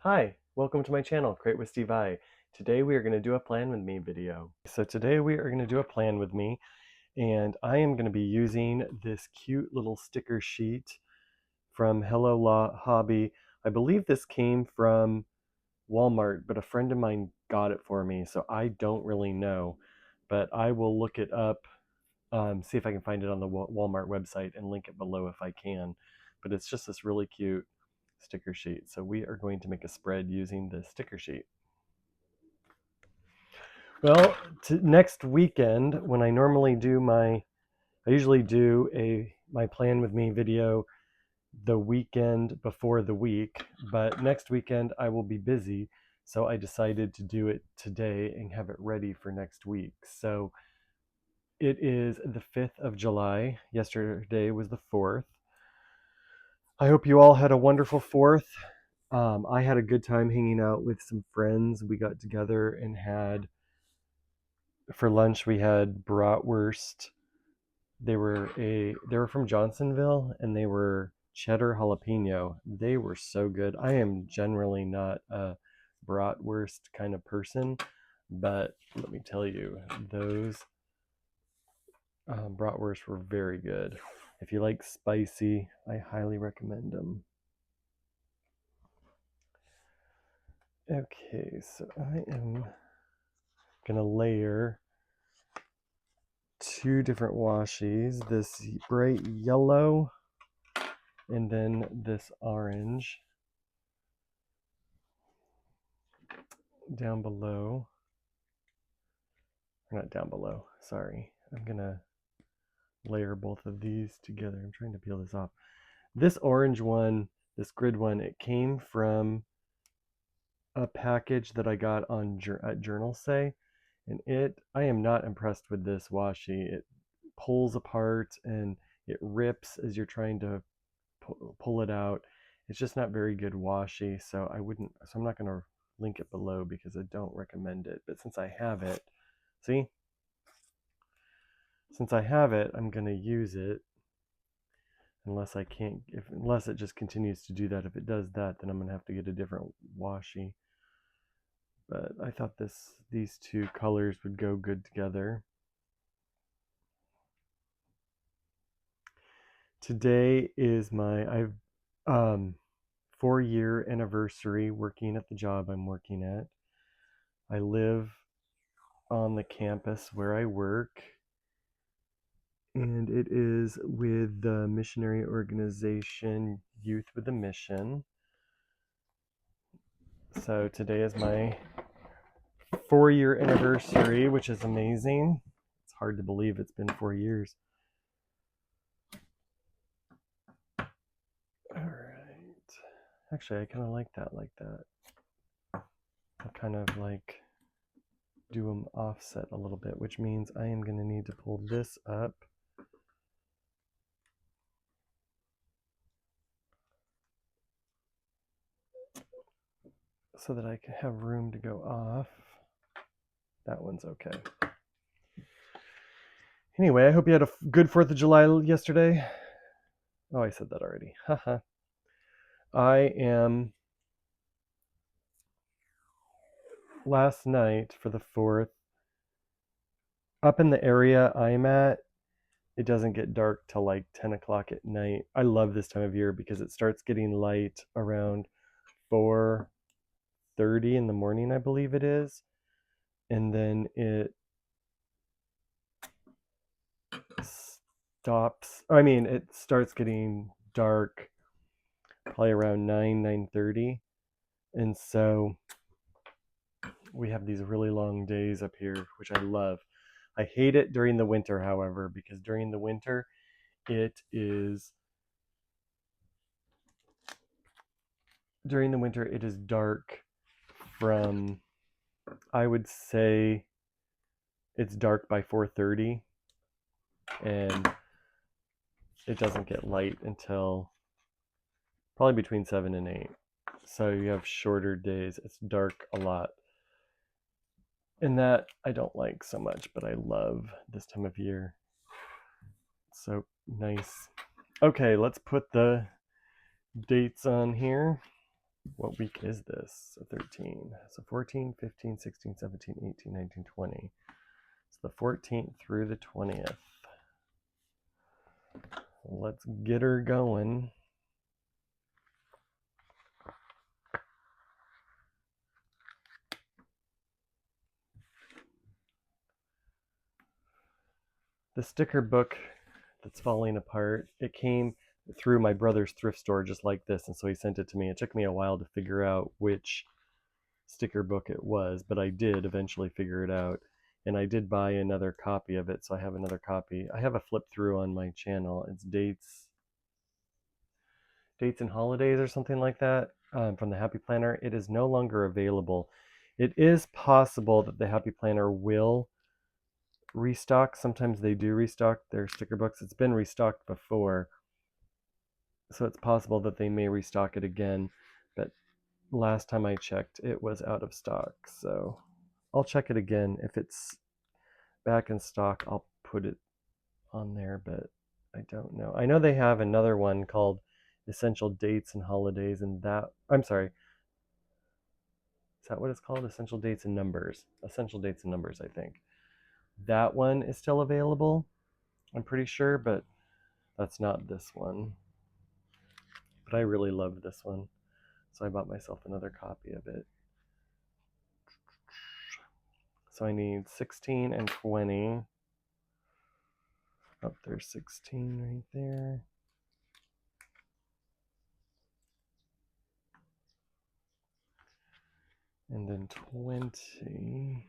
Hi, welcome to my channel, Create with Steve I. Today we are going to do a plan with me video. So today we are going to do a plan with me, and I am going to be using this cute little sticker sheet from Hello Hobby. I believe this came from Walmart, but a friend of mine got it for me, so I don't really know. But I will look it up, see if I can find it on the Walmart website and link it below if I can. But it's just this really cute sticker sheet. So we are going to make a spread using this sticker sheet. Well, next weekend, when I normally do I usually do my plan with me video the weekend before the week, but next weekend I will be busy, so I decided to do it today and have it ready for next week. So it is the 5th of July. Yesterday was the 4th. I hope you all had a wonderful 4th. I had a good time hanging out with some friends. We got together and for lunch we had bratwurst. They were from Johnsonville, and they were cheddar jalapeno. They were so good. I am generally not a bratwurst kind of person, but let me tell you, those bratwurst were very good. If you like spicy, I highly recommend them. Okay, so I am gonna layer two different washies, this bright yellow and then this orange down below, or not down below, sorry. I'm gonna layer both of these together. I'm trying to peel this off. This orange one, this grid one, it came from a package that I got at Journal Say, and I am not impressed with this washi. It pulls apart and it rips as you're trying to pull it out. It's just not very good washi, so I'm not going to link it below because I don't recommend it. But since I have it, see? Since I have it, I'm going to use it unless it just continues to do that. If it does that, then I'm going to have to get a different washi. But I thought these two colors would go good together. Today is my 4-year anniversary working at the job I'm working at. I live on the campus where I work, and it is with the missionary organization Youth with a Mission. So today is my 4-year anniversary, which is amazing. It's hard to believe it's been 4 years. All right. Actually, I kind of like that I'll kind of like do them offset a little bit, which means I am going to need to pull this up so that I can have room to go off. That one's okay. Anyway, I hope you had a good 4th of July yesterday. Oh, I said that already. Haha. Last night for the 4th, up in the area I'm at, it doesn't get dark till like 10 o'clock at night. I love this time of year because it starts getting light around 4:30 in the morning, I believe it is. And then it it starts getting dark probably around 9:30. And so we have these really long days up here, which I love. I hate it during the winter, however, because during the winter it is dark from, I would say it's dark by 4:30, and it doesn't get light until probably between 7 and 8. So you have shorter days. It's dark a lot. And that I don't like so much, but I love this time of year. It's so nice. Okay, let's put the dates on here. What week is this? So 13. So 14, 15, 16, 17, 18, 19, 20. It's the 14th through the 20th. Let's get her going. The sticker book that's falling apart, it came through my brother's thrift store just like this, and so he sent it to me. It took me a while to figure out which sticker book it was, but I did eventually figure it out. And I did buy another copy of it, so I have another copy. I have a flip through on my channel. It's dates and holidays or something like that, from the Happy Planner. It is no longer available. It is possible that the Happy Planner will restock. Sometimes they do restock their sticker books. It's been restocked before, so it's possible that they may restock it again, but last time I checked it was out of stock. So I'll check it again. If it's back in stock, I'll put it on there, but I don't know. I know they have another one called Essential Dates and Holidays, and that, I'm sorry, is that what it's called? Essential Dates and Numbers. Essential Dates and Numbers, I think. That one is still available, I'm pretty sure, but that's not this one. But I really love this one, so I bought myself another copy of it. So I need 16 and 20. Oh, there's 16 right there. And then 20.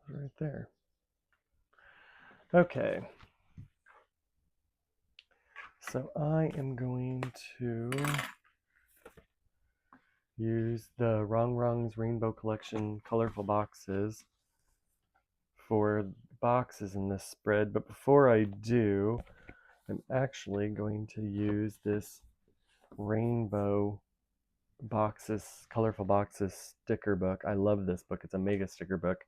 Right there. Okay. So I am going to use the Wrong Wrongs Rainbow Collection colorful boxes for boxes in this spread. But before I do, I'm actually going to use this rainbow boxes, colorful boxes sticker book. I love this book. It's a mega sticker book,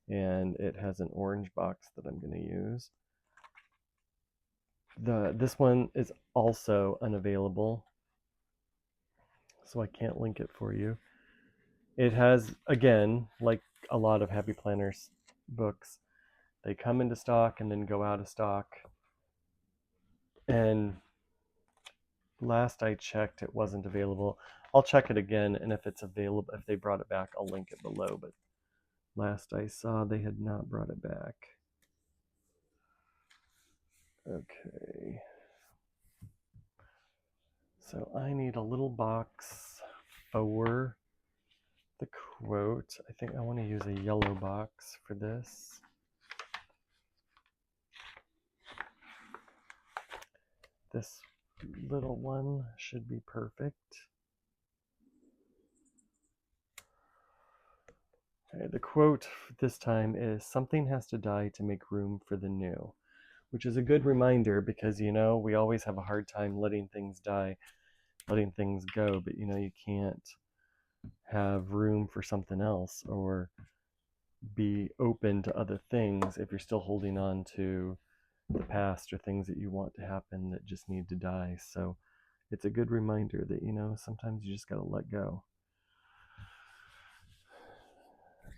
and it has an orange box that I'm going to use. This one is also unavailable, so I can't link it for you. It has, again, like a lot of Happy Planners books, they come into stock and then go out of stock. And last I checked, it wasn't available. I'll check it again, and if it's available, if they brought it back, I'll link it below. But last I saw, they had not brought it back. Okay. So I need a little box for the quote. I think I want to use a yellow box for this. This little one should be perfect. Okay, the quote this time is, "Something has to die to make room for the new," which is a good reminder because, you know, we always have a hard time letting things die, letting things go, but you know, you can't have room for something else or be open to other things if you're still holding on to the past or things that you want to happen that just need to die. So it's a good reminder that, you know, sometimes you just got to let go.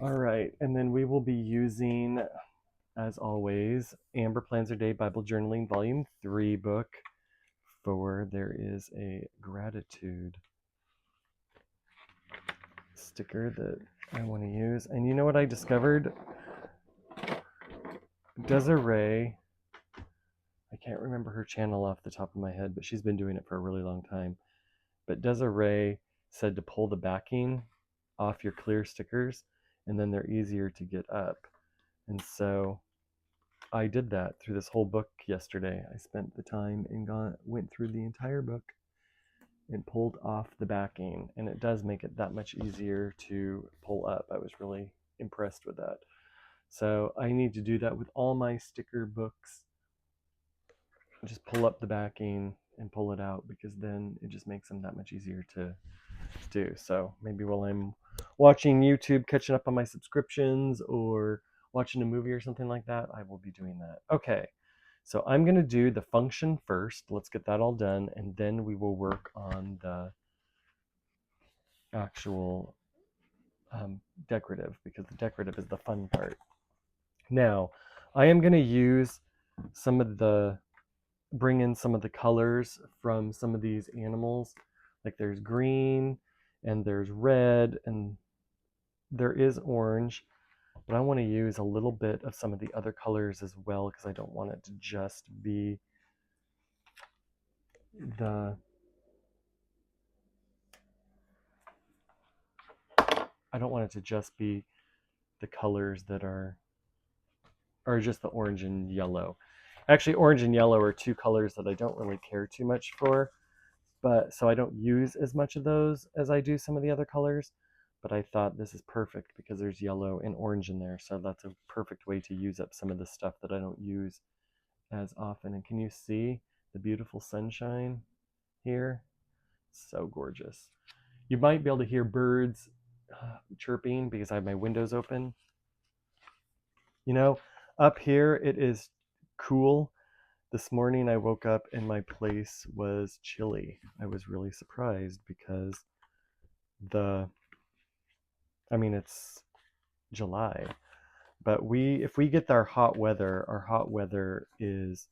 All right, and then we will be using, as always, Amber Plans Her Day Bible Journaling Volume 3 book for There Is a Gratitude sticker that I want to use. And you know what I discovered? Desiree, I can't remember her channel off the top of my head, but she's been doing it for a really long time. But Desiree said to pull the backing off your clear stickers, and then they're easier to get up. And so I did that through this whole book yesterday. I spent the time and went through the entire book and pulled off the backing, and it does make it that much easier to pull up. I was really impressed with that. So I need to do that with all my sticker books. Just pull up the backing and pull it out, because then it just makes them that much easier to do. So maybe while I'm watching YouTube, catching up on my subscriptions, or watching a movie or something like that, I will be doing that. Okay, so I'm going to do the function first. Let's get that all done, and then we will work on the actual decorative, because the decorative is the fun part. Now, I am going to use bring in some of the colors from some of these animals. Like there's green and there's red and there is orange, but I want to use a little bit of some of the other colors as well, because I don't want it to just be the colors that are just the orange and yellow. Actually, orange and yellow are two colors that I don't really care too much for, but so I don't use as much of those as I do some of the other colors. But I thought this is perfect because there's yellow and orange in there, so that's a perfect way to use up some of the stuff that I don't use as often. And can you see the beautiful sunshine here? So gorgeous. You might be able to hear birds chirping because I have my windows open. You know, up here it is cool. This morning I woke up and my place was chilly. I was really surprised because it's July, but if we get our hot weather is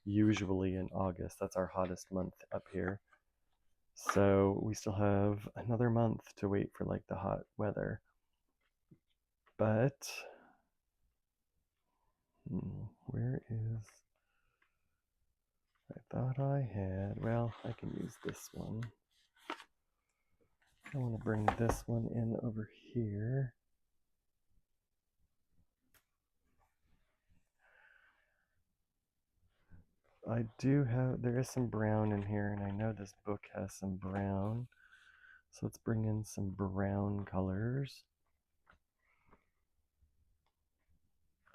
usually in August. That's our hottest month up here. So we still have another month to wait for like the hot weather. But where is, I thought I had, well, I can use this one. I want to bring this one in over here. There is some brown in here, and I know this book has some brown. So let's bring in some brown colors.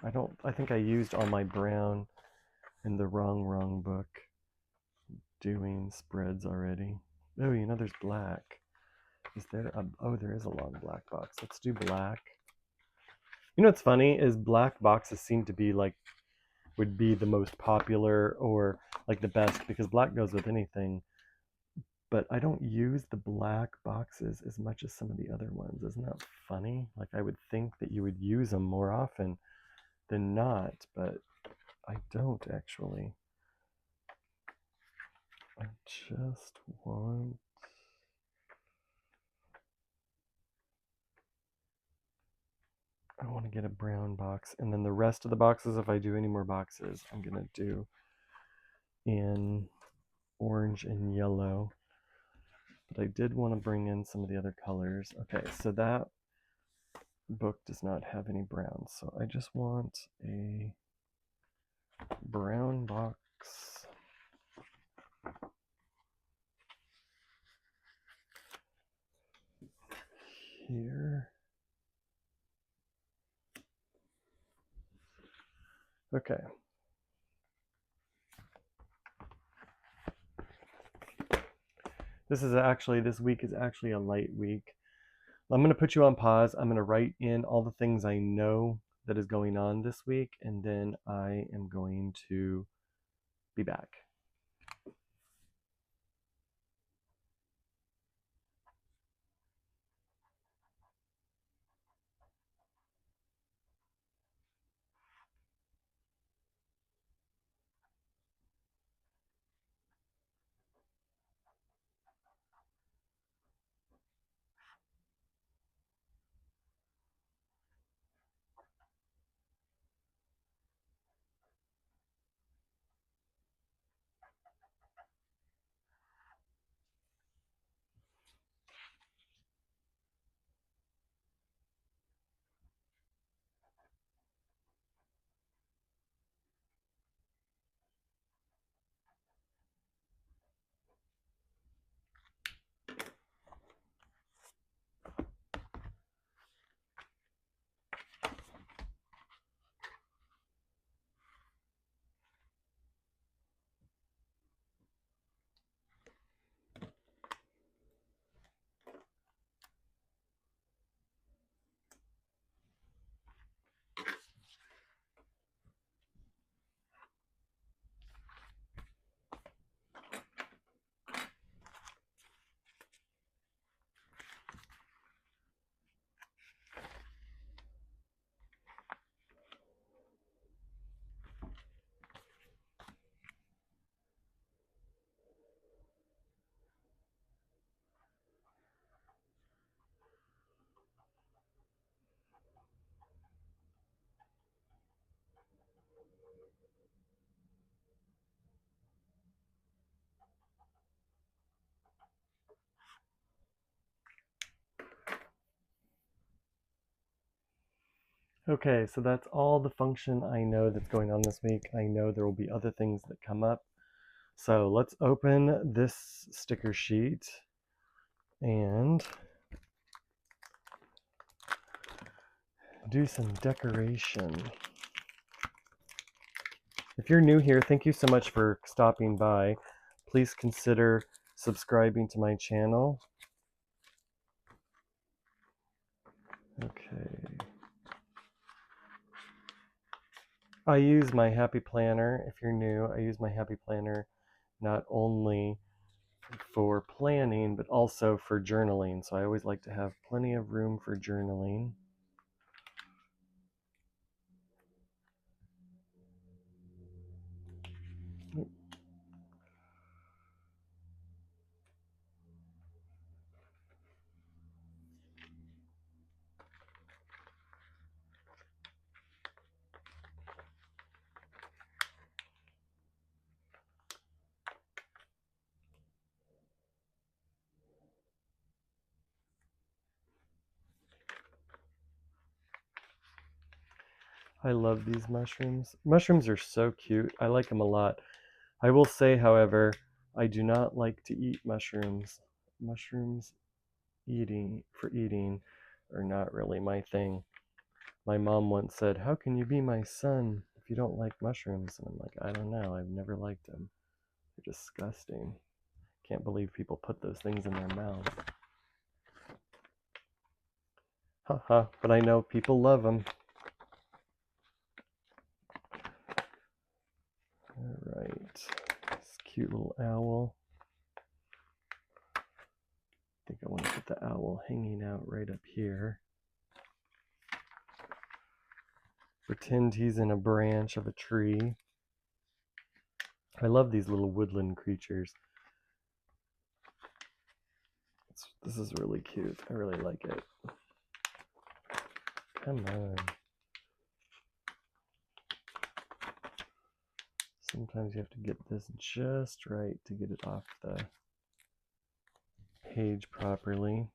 I think I used all my brown in the wrong book doing spreads already. Oh, there's black. Is there there is a long black box. Let's do black. What's funny is black boxes seem to be would be the most popular or like the best because black goes with anything. But I don't use the black boxes as much as some of the other ones. Isn't that funny? Like I would think that you would use them more often than not, but I don't actually. I just want... I want to get a brown box, and then the rest of the boxes, if I do any more boxes, I'm going to do in orange and yellow. But I did want to bring in some of the other colors. Okay, so that book does not have any browns, so I just want a brown box. Here. Okay. This week is actually a light week. I'm going to put you on pause. I'm going to write in all the things I know that is going on this week, and then I am going to be back. Okay, so that's all the function I know that's going on this week. I know there will be other things that come up. So let's open this sticker sheet and do some decoration. If you're new here, thank you so much for stopping by. Please consider subscribing to my channel. Okay. I use my Happy Planner. If you're new, I use my Happy Planner not only for planning, but also for journaling. So I always like to have plenty of room for journaling. I love these mushrooms. Mushrooms are so cute. I like them a lot. I will say, however, I do not like to eat mushrooms. Mushrooms for eating are not really my thing. My mom once said, "How can you be my son if you don't like mushrooms?" And I'm like, I don't know. I've never liked them. They're disgusting. Can't believe people put those things in their mouths. Haha, but I know people love them. Alright, this cute little owl. I think I want to put the owl hanging out right up here. Pretend he's in a branch of a tree. I love these little woodland creatures. This is really cute. I really like it. Come on. Sometimes you have to get this just right to get it off the page properly.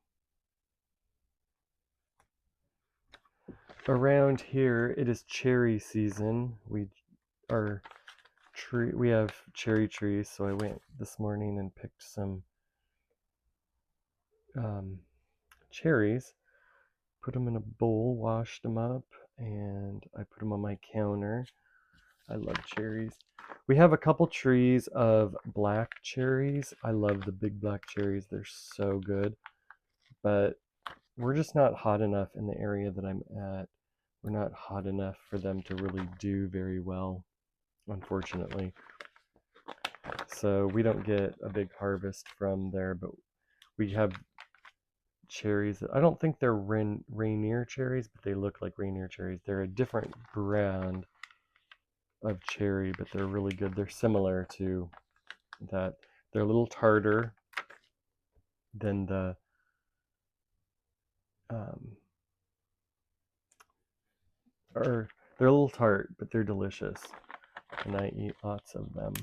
Around here, it is cherry season. We have cherry trees, so I went this morning and picked some cherries, put them in a bowl, washed them up, and I put them on my counter. I love cherries. We have a couple trees of black cherries. I love the big black cherries. They're so good. But we're just not hot enough in the area that I'm at. We're not hot enough for them to really do very well, unfortunately. So we don't get a big harvest from there, but we have cherries. I don't think they're Rainier cherries, but they look like Rainier cherries. They're a different brand of cherry, but they're really good. They're similar to that. They're a little tartar than the or they're a little tart, but they're delicious, and I eat lots of them.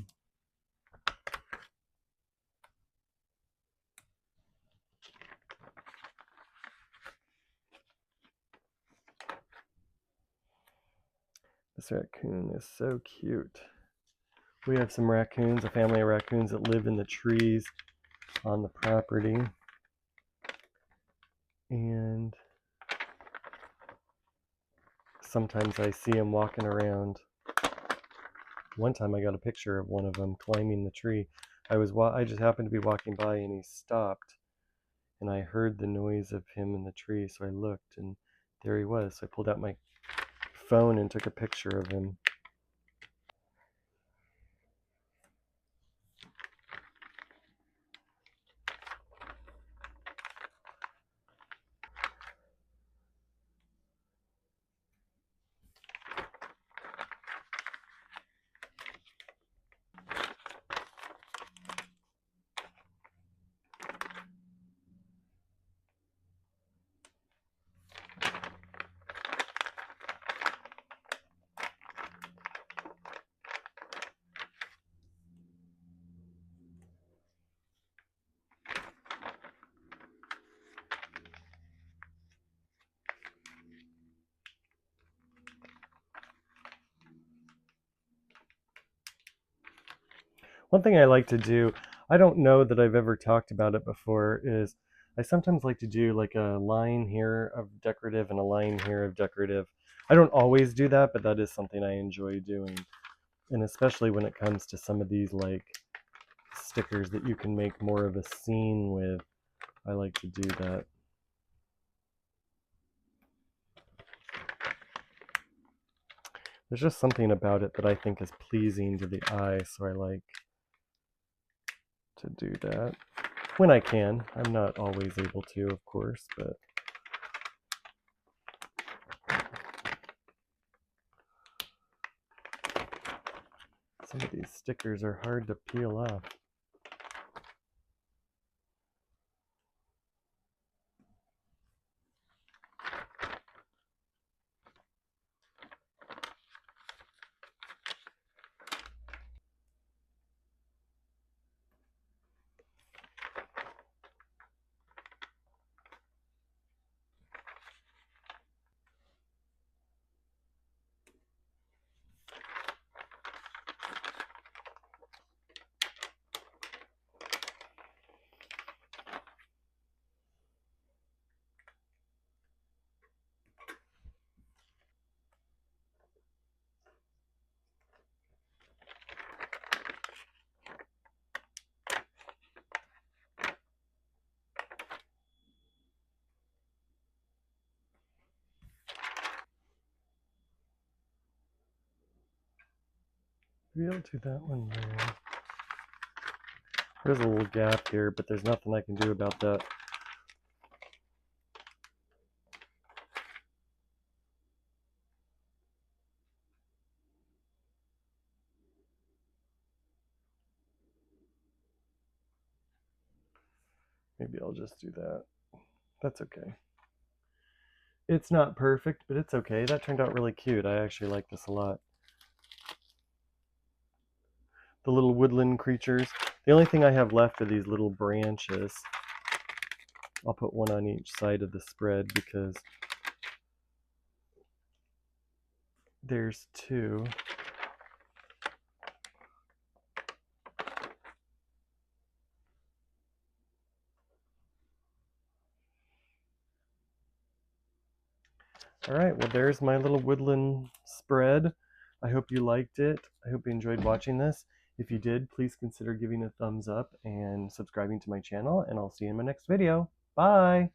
This raccoon is so cute. We have some raccoons, a family of raccoons that live in the trees on the property. And sometimes I see them walking around. One time I got a picture of one of them climbing the tree. I just happened to be walking by and he stopped, and I heard the noise of him in the tree, so I looked and there he was. So I pulled out my phone and took a picture of him. One thing I like to do, I don't know that I've ever talked about it before, is I sometimes like to do like a line here of decorative and a line here of decorative. I don't always do that, but that is something I enjoy doing. And especially when it comes to some of these like stickers that you can make more of a scene with, I like to do that. There's just something about it that I think is pleasing to the eye, so I like to do that when I can. I'm not always able to, of course, but some of these stickers are hard to peel off. Maybe I'll do that one there. There's a little gap here, but there's nothing I can do about that. Maybe I'll just do that. That's okay. It's not perfect, but it's okay. That turned out really cute. I actually like this a lot. The little woodland creatures. The only thing I have left are these little branches. I'll put one on each side of the spread because there's two. All right, well, there's my little woodland spread. I hope you liked it. I hope you enjoyed watching this. If you did, please consider giving a thumbs up and subscribing to my channel, and I'll see you in my next video. Bye!